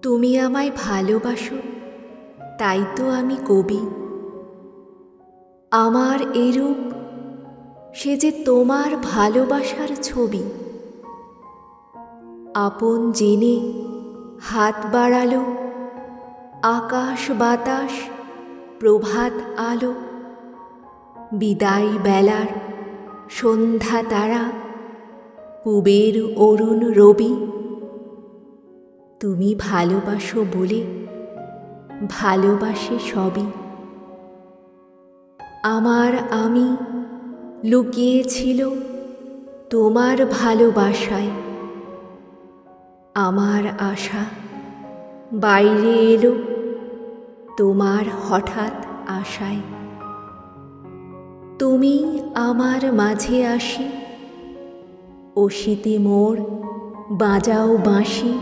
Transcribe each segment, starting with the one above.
তুমি আমায় ভালোবাসো, তাই তো আমি কবি। আমার এরূপ, সে যে তোমার ভালোবাসার ছবি। আপন জেনে হাত বাড়ালো, আকাশ বাতাস প্রভাত আলো, বিদায় বেলার সন্ধ্যা তারা, পুবের অরুণ রবি। তুমি ভালোবাসো বলে ভালোবাসে সবই। আমার আমি লুকিয়েছিল তোমার ভালোবাসায়। আমার আশা বাইরে এলো তোমার হঠাৎ আশায়। তুমি আমার মাঝে আসি, অসিতে মোর বাজাও বাঁশি।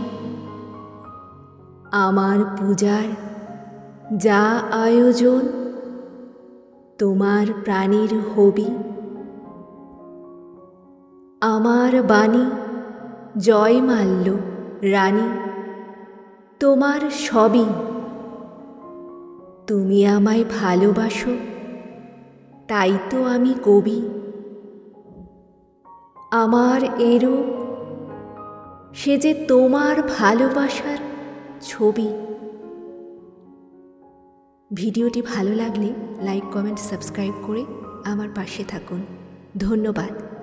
আমার পূজার যা আয়োজন, তোমার প্রাণীর হবি। আমার বাণী জয়মাল্য রানী, তোমার সবই। তুমি আমায় ভালোবাসো, তাই তো আমি কবি। আমার এরূপ, সে যে তোমার ভালোবাসার ছবি। ভিডিওটি ভালো লাগলে লাইক, কমেন্ট, সাবস্ক্রাইব করে আমার পাশে থাকুন। ধন্যবাদ।